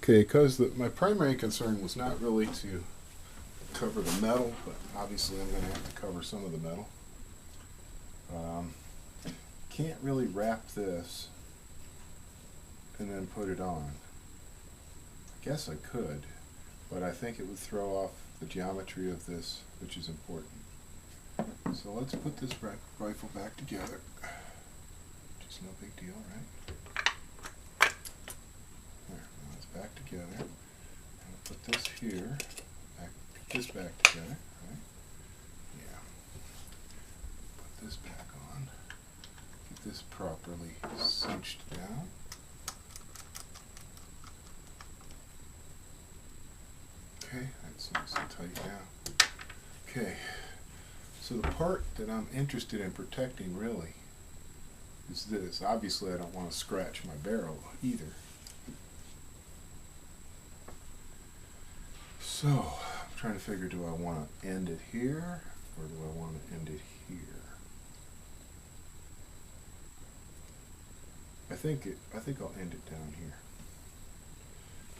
Okay, because my primary concern was not really to cover the metal, but obviously I'm going to have to cover some of the metal. Can't really wrap this and then put it on. I guess I could, but I think it would throw off the geometry of this, which is important. So let's put this rifle back together. Just no big deal, right? There, now it's back together. I'll put this here, put this back together, right? Yeah. Put this back on. Get this properly cinched down. Okay, that's nice and tight now. Okay, so the part that I'm interested in protecting really is this. Obviously I don't want to scratch my barrel either. So, I'm trying to figure, do I want to end it here or do I want to end it here? I think I'll end it down here.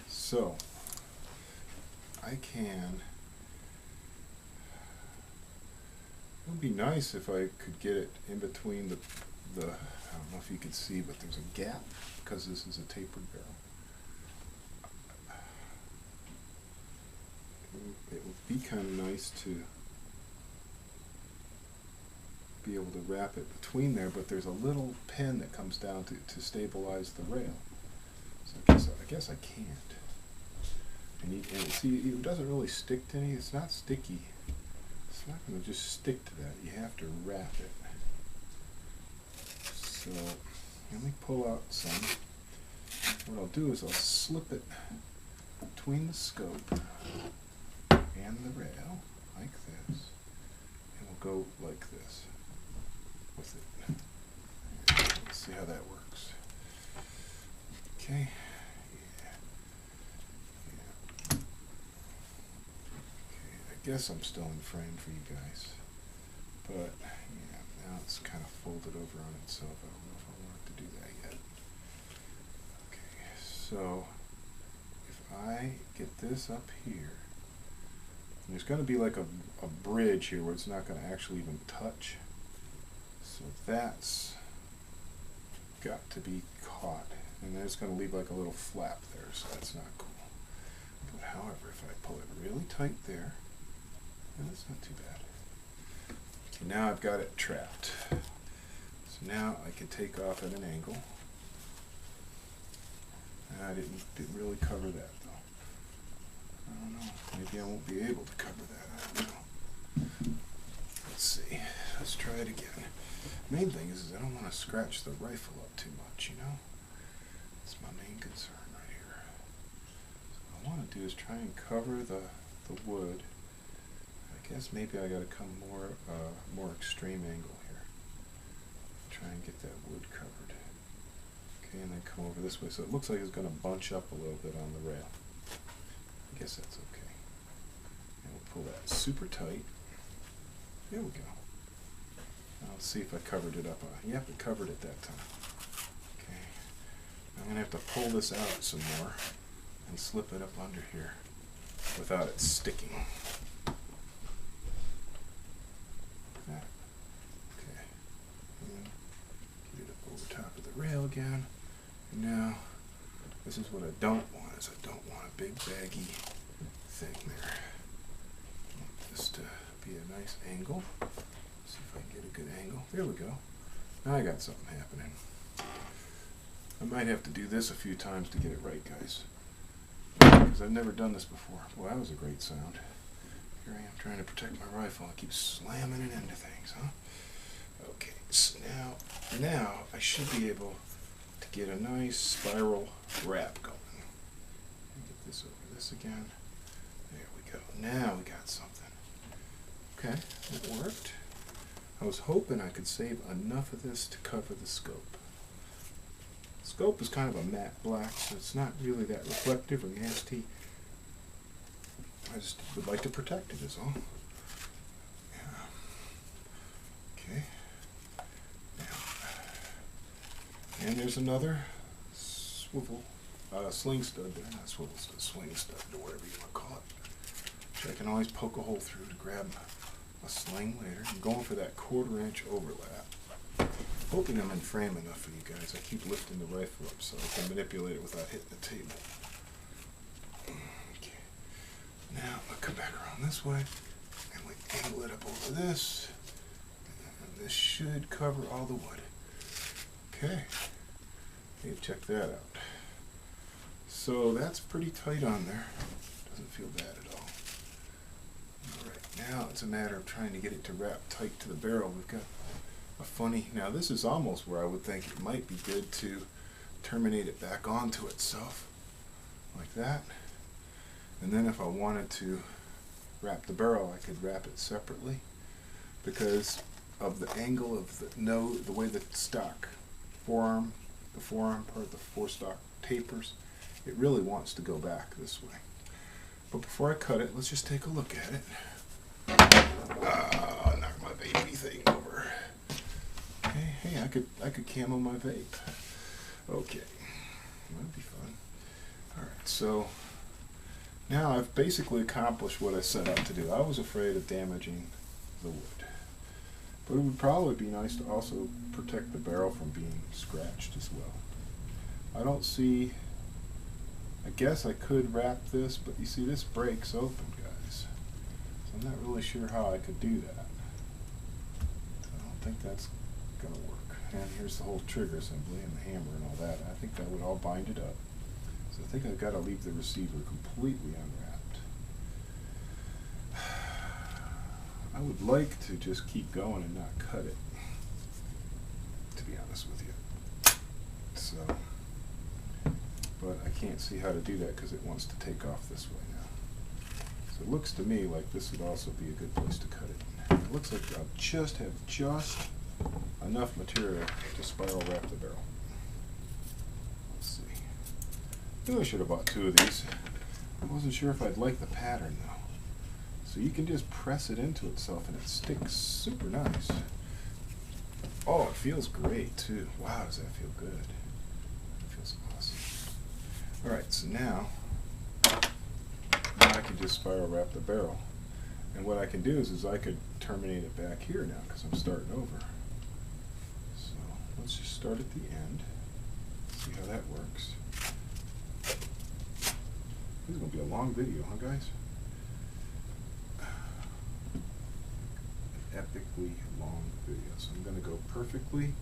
So, it would be nice if I could get it in between the I don't know if you can see, but there's a gap because this is a tapered barrel. It would be kind of nice to be able to wrap it between there, but there's a little pin that comes down to stabilize the rail. So I guess I can't. And see, it doesn't really stick to any. It's not sticky. It's not going to just stick to that. You have to wrap it. So let me pull out some. What I'll do is I'll slip it between the scope and the rail like this, and we'll go like this with it. Let's see how that works. Okay. I guess I'm still in frame for you guys, but yeah, now it's kind of folded over on itself. I don't know if I want to do that yet. Okay, so if I get this up here, and there's going to be like a bridge here where it's not going to actually even touch, so that's got to be caught, and then it's going to leave like a little flap there, so that's not cool. But however, if I pull it really tight there, that's not too bad. Okay, now I've got it trapped. So now I can take off at an angle. I didn't really cover that though. I don't know. Maybe I won't be able to cover that. I don't know. Let's see. Let's try it again. Main thing is I don't want to scratch the rifle up too much, you know? That's my main concern right here. So what I want to do is try and cover the wood. I guess maybe I got to come more extreme angle here. Try and get that wood covered. Okay, and then come over this way. So it looks like it's going to bunch up a little bit on the rail. I guess that's okay. And we'll pull that super tight. There we go. Now let's see if I covered it up. Yep, it covered it that time. Okay. I'm going to have to pull this out some more and slip it up under here without it sticking. Okay, and get it up over top of the rail again. And now, this is what I don't want, is I don't want a big baggy thing there. I want this to be a nice angle. See if I can get a good angle. There we go. Now I got something happening. I might have to do this a few times to get it right, guys. Because I've never done this before. Well, that was a great sound. Here I am trying to protect my rifle. I keep slamming it into things, huh? Okay, so now I should be able to get a nice spiral wrap going. Get this over this again. There we go. Now we got something. Okay, that worked. I was hoping I could save enough of this to cover the scope. The scope is kind of a matte black, so it's not really that reflective or nasty. I just would like to protect it, is all. Yeah. Okay. Now, and there's another swivel sling stud there, not swivel stud, swing stud, or whatever you want to call it. Which I can always poke a hole through to grab a sling later. I'm going for that 1/4 inch overlap. Hoping I'm in frame enough for you guys. I keep lifting the rifle up so I can manipulate it without hitting the table. Okay. Now I'll come back around this way and we angle it up over this. And this should cover all the wood. Okay. Hey, check that out. So that's pretty tight on there. Doesn't feel bad at all. Alright, now it's a matter of trying to get it to wrap tight to the barrel. We've got a funny, now this is almost where I would think it might be good to terminate it back onto itself, like that. And then if I wanted to wrap the barrel, I could wrap it separately because of the angle of the way the stock forearm, the forearm part, the forestock tapers, it really wants to go back this way. But before I cut it, let's just take a look at it. Knock my baby thing over. Hey, I could camo my vape. Okay, that'd be fun. All right, so now I've basically accomplished what I set out to do. I was afraid of damaging the wood, but it would probably be nice to also protect the barrel from being scratched as well. I don't see. I guess I could wrap this, but you see this breaks open, guys. So I'm not really sure how I could do that. I don't think that's gonna work. And here's the whole trigger assembly and the hammer and all that. I think that would all bind it up. So I think I've got to leave the receiver completely unwrapped. I would like to just keep going and not cut it, to be honest with you. So, but I can't see how to do that because it wants to take off this way now. So it looks to me like this would also be a good place to cut it. It looks like I'll just have enough material to spiral wrap the barrel. Let's see. I knew I should have bought 2 of these. I wasn't sure if I'd like the pattern though. So you can just press it into itself and it sticks super nice. Oh, it feels great too. Wow, does that feel good? It feels awesome. Alright, so now I can just spiral wrap the barrel. And what I can do is I could terminate it back here now because I'm starting over. So let's just start at the end, see how that works. This is going to be a long video, huh guys? An epically long video. So I'm going to go perfectly